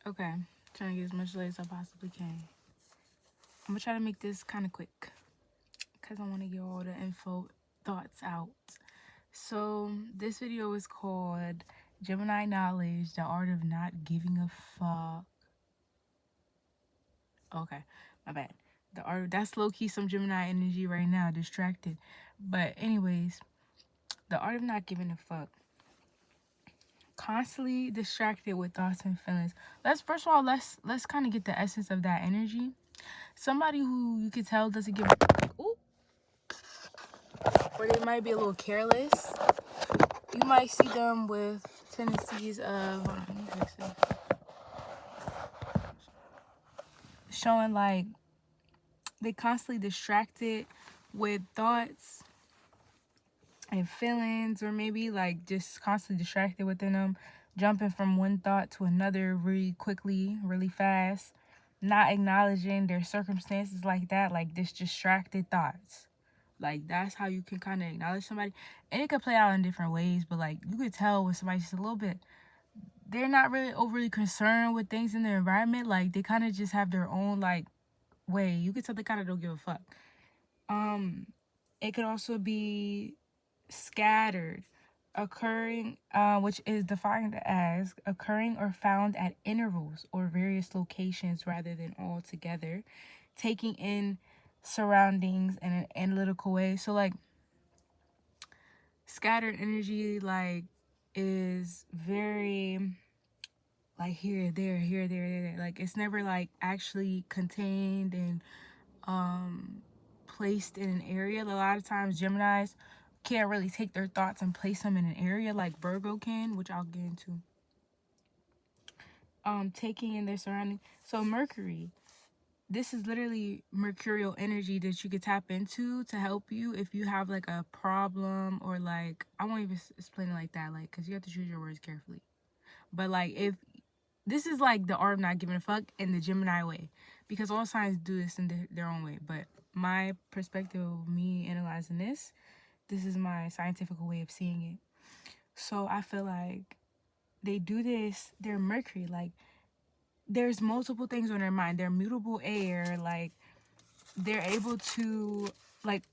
Okay, trying to get as much light as I possibly can. I'm gonna try to make this kind of quick because I want to get all the thoughts out. So, this video is called Gemini Knowledge, the Art of Not Giving a Fuck. Okay, my bad. The art, that's low key some Gemini energy right now, distracted. But, anyways, the art of not giving a fuck. Constantly distracted with thoughts and feelings. Let's kind of get the essence of that energy. Somebody who you could tell doesn't give ooh, or they might be a little careless. You might see them with tendencies of showing like they constantly distracted with thoughts and feelings, or maybe like just constantly distracted within them, jumping from one thought to another really quickly, really fast, not acknowledging their circumstances like that, like this distracted thoughts. Like that's how you can kind of acknowledge somebody, and it could play out in different ways. But like you could tell when somebody's just a little bit, they're not really overly concerned with things in their environment. Like they kind of just have their own like way. You could tell they kind of don't give a fuck. It could also be scattered, occurring, which is defined as occurring or found at intervals or various locations rather than all together, taking in surroundings in an analytical way. So like scattered energy like is very like here, there. Like it's never like actually contained and placed in an area. A lot of times Geminis can't really take their thoughts and place them in an area like Virgo can, which I'll get into. Taking in their surrounding. So Mercury, this is literally mercurial energy that you could tap into to help you if you have like a problem, or like I won't even explain it like that, like because you have to choose your words carefully. But like if this is like the art of not giving a fuck in the Gemini way, because all signs do this in their own way. But my perspective of me analyzing this is my scientific way of seeing it. So I feel like they do this, they're Mercury, like there's multiple things on their mind. They're mutable air, like they're able to like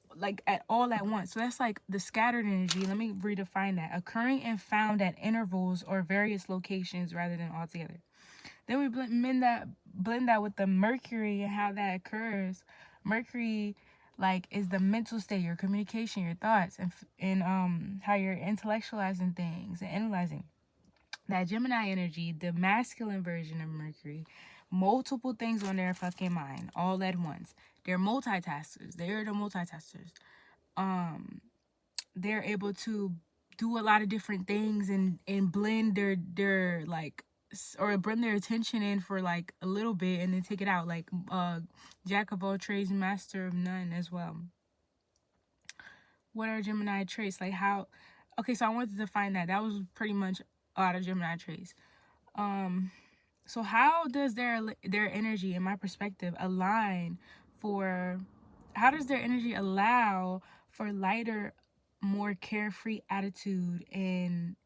at all at once. So that's like the scattered energy. Let me redefine that. Occurring and found at intervals or various locations rather than all together. Then we blend that with the Mercury and how that occurs. Mercury like is the mental state, your communication, your thoughts, and how you're intellectualizing things and analyzing. That Gemini energy, the masculine version of Mercury, multiple things on their fucking mind all at once. They're multitaskers. They're the multitaskers. They're able to do a lot of different things and blend their like or bring their attention in for like a little bit and then take it out, like jack of all trades, master of none as well. What are Gemini traits? Like how okay, so I wanted to define that was pretty much a lot of Gemini traits. So how does their energy, in my perspective, align for how does their energy allow for lighter, more carefree attitude and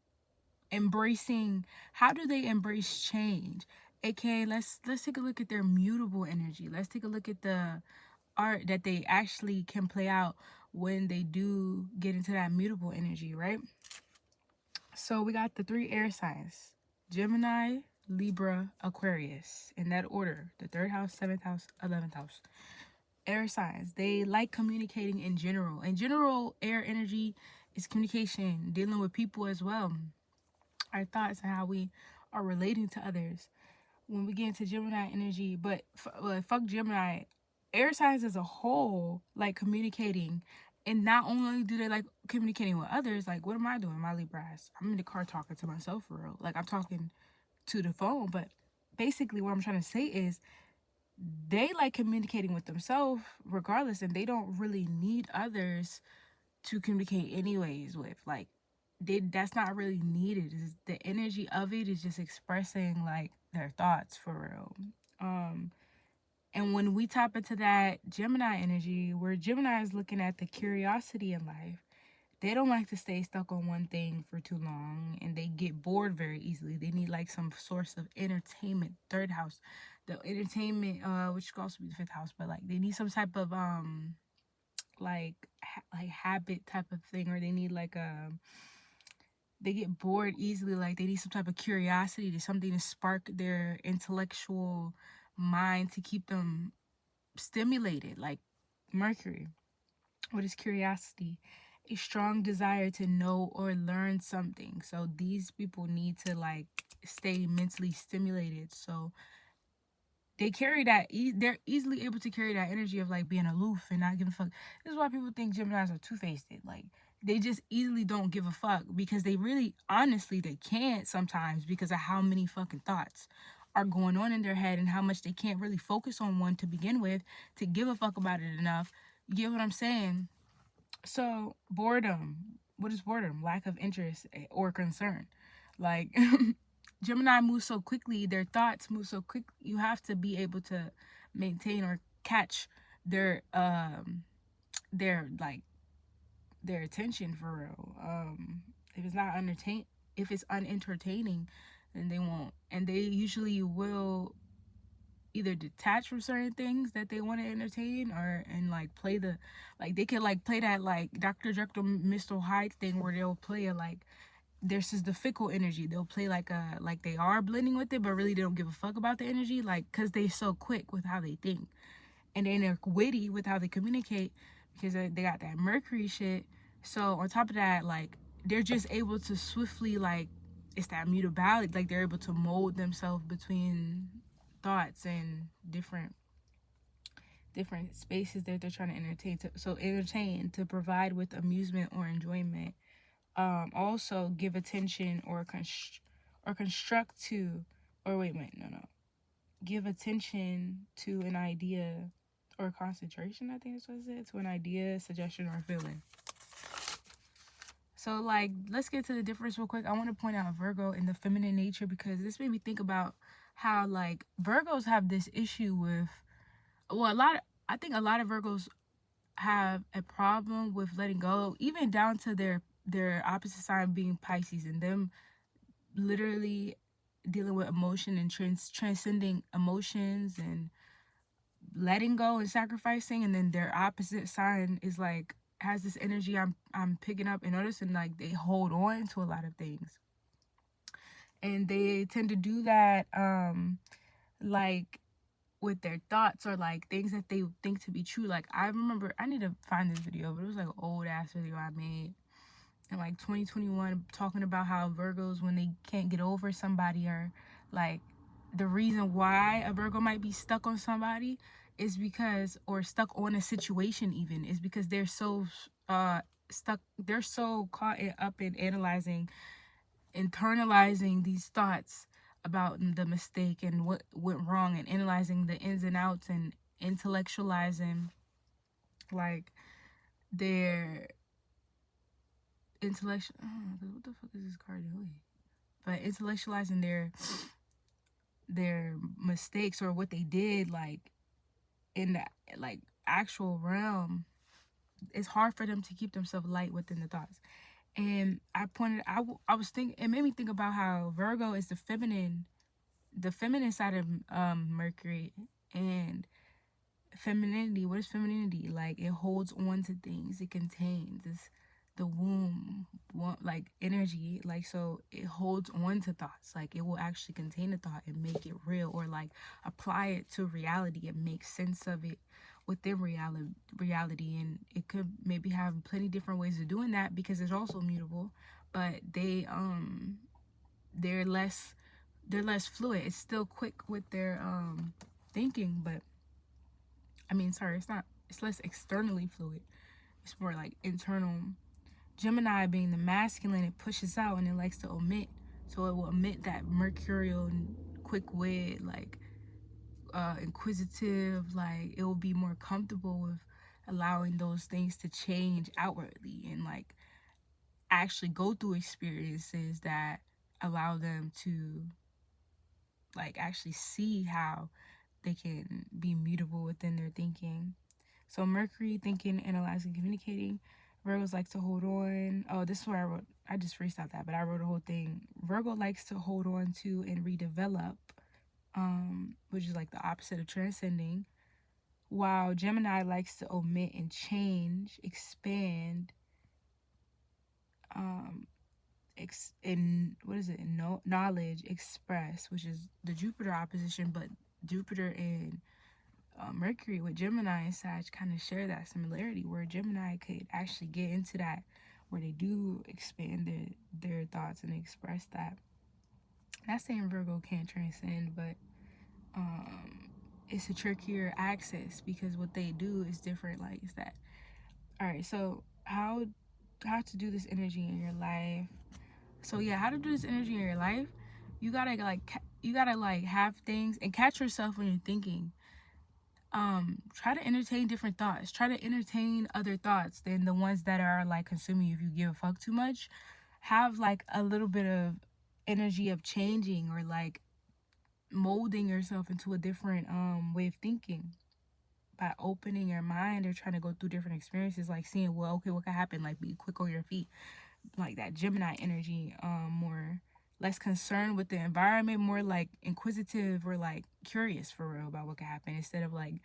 embracing, how do they embrace change? Okay, let's take a look at their mutable energy. Let's take a look at the art that they actually can play out when they do get into that mutable energy, right? So we got the three air signs: Gemini, Libra, Aquarius, in that order: the third house, seventh house, 11th house. Air signs, they like communicating in general. In general, air energy is communication, dealing with people as well, our thoughts and how we are relating to others. When we get into Gemini energy, but fuck Gemini, air signs as a whole like communicating, and not only do they like communicating with others, like what am I doing, my Libra ass? I'm in the car talking to myself for real, like I'm talking to the phone. But basically what I'm trying to say is they like communicating with themselves regardless, and they don't really need others to communicate anyways with. Like that's not really needed. The energy of it is just expressing like their thoughts for real. And when we tap into that Gemini energy, where Gemini is looking at the curiosity in life, they don't like to stay stuck on one thing for too long, and they get bored very easily. They need like some source of entertainment. Third house, the entertainment, which could also be the fifth house, but like they need some type of like habit type of thing, or they need like they get bored easily. Like they need some type of curiosity, to something to spark their intellectual mind, to keep them stimulated. Like Mercury, what is curiosity? A strong desire to know or learn something. So these people need to like stay mentally stimulated. So they carry that, they're easily able to carry that energy of like being aloof and not giving a fuck. This is why people think Geminis are two-faced. Like they just easily don't give a fuck, because they really, honestly, they can't sometimes, because of how many fucking thoughts are going on in their head, and how much they can't really focus on one to begin with to give a fuck about it enough. You get what I'm saying? So boredom. What is boredom? Lack of interest or concern. Like Gemini moves so quickly, their thoughts move so quick. You have to be able to maintain or catch their like their attention for real. If it's not entertain, if it's unentertaining, then they won't. And they usually will either detach from certain things that they want to entertain, or and like play the, like they can like play that like Dr. Jekyll Mr. Hyde thing, where they'll play a like, this is the fickle energy. They'll play like a, like they are blending with it, but really they don't give a fuck about the energy, like because they're so quick with how they think, and then they're witty with how they communicate, because they got that Mercury shit. So on top of that, like they're just able to swiftly, like, it's that mutability, like they're able to mold themselves between thoughts and different spaces that they're trying to entertain to, so entertain to provide with amusement or enjoyment. Also give attention or construct to, or wait, no, give attention to an idea or concentration, I think that's what it said, to an idea, suggestion, or feeling. So like, let's get to the difference real quick. I want to point out Virgo and the feminine nature, because this made me think about how like Virgos have this issue with, well, I think a lot of Virgos have a problem with letting go, even down to their opposite sign being Pisces, and them literally dealing with emotion and transcending emotions and letting go and sacrificing. And then their opposite sign is like, has this energy I'm picking up and noticing, like they hold on to a lot of things, and they tend to do that like with their thoughts, or like things that they think to be true. Like I remember, I need to find this video, but it was like an old ass video I made in like 2021, talking about how Virgos, when they can't get over somebody, or like the reason why a Virgo might be stuck on somebody is because, or stuck on a situation even, is because they're so they're so caught up in internalizing these thoughts about the mistake and what went wrong, and analyzing the ins and outs, and intellectualizing like their intellectual, what the fuck is this card doing? But intellectualizing their mistakes, or what they did, like in the like actual realm. It's hard for them to keep themselves light within the thoughts. And I was thinking, it made me think about how Virgo is the feminine side of Mercury. And femininity, what is femininity? Like it holds on to things, it contains, it's the womb, like energy, like, so it holds on to thoughts, like it will actually contain a thought and make it real, or like apply it to reality and make sense of it within reality. And it could maybe have plenty different ways of doing that, because it's also mutable, but they're less fluid. It's still quick with their thinking, but I mean, sorry, it's less externally fluid. It's more like internal. Gemini, being the masculine, it pushes out and it likes to omit. So it will omit that mercurial and quick-witted, like inquisitive, like it will be more comfortable with allowing those things to change outwardly, and like actually go through experiences that allow them to like actually see how they can be mutable within their thinking. So Mercury, thinking, analyzing, communicating. Virgos like to hold on. Oh, this is where I wrote. I just freestyled that, but I wrote a whole thing. Virgo likes to hold on to and redevelop, which is like the opposite of transcending. While Gemini likes to omit and change, expand, um, in what is it? No knowledge, express, which is the Jupiter opposition, but Jupiter and Mercury with Gemini and Sag kind of share that similarity, where Gemini could actually get into that, where they do expand their thoughts and express that. Not saying Virgo can't transcend, but it's a trickier access because what they do is different. Like, is that all right? So how to do this energy in your life? So yeah, how to do this energy in your life? You gotta like have things and catch yourself when you're thinking. Try to entertain different thoughts. Try to entertain other thoughts than the ones that are like consuming you if you give a fuck too much. Have like a little bit of energy of changing or like molding yourself into a different way of thinking by opening your mind or trying to go through different experiences, like seeing, well, okay, what could happen, like be quick on your feet, like that Gemini energy, more less concerned with the environment, more like inquisitive or like curious for real about what could happen, instead of like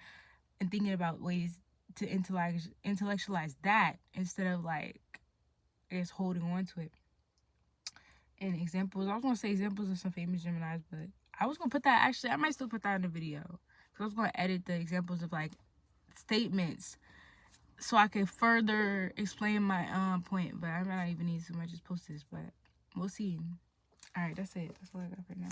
and thinking about ways to intellectualize that instead of like I guess holding on to it. And examples, I was gonna say examples of some famous Geminis, but I was gonna put that, actually I might still put that in the video because I was gonna edit the examples of like statements so I could further explain my point, but I might not even need to. I just post this, but we'll see. All right, that's it. That's all I got for now.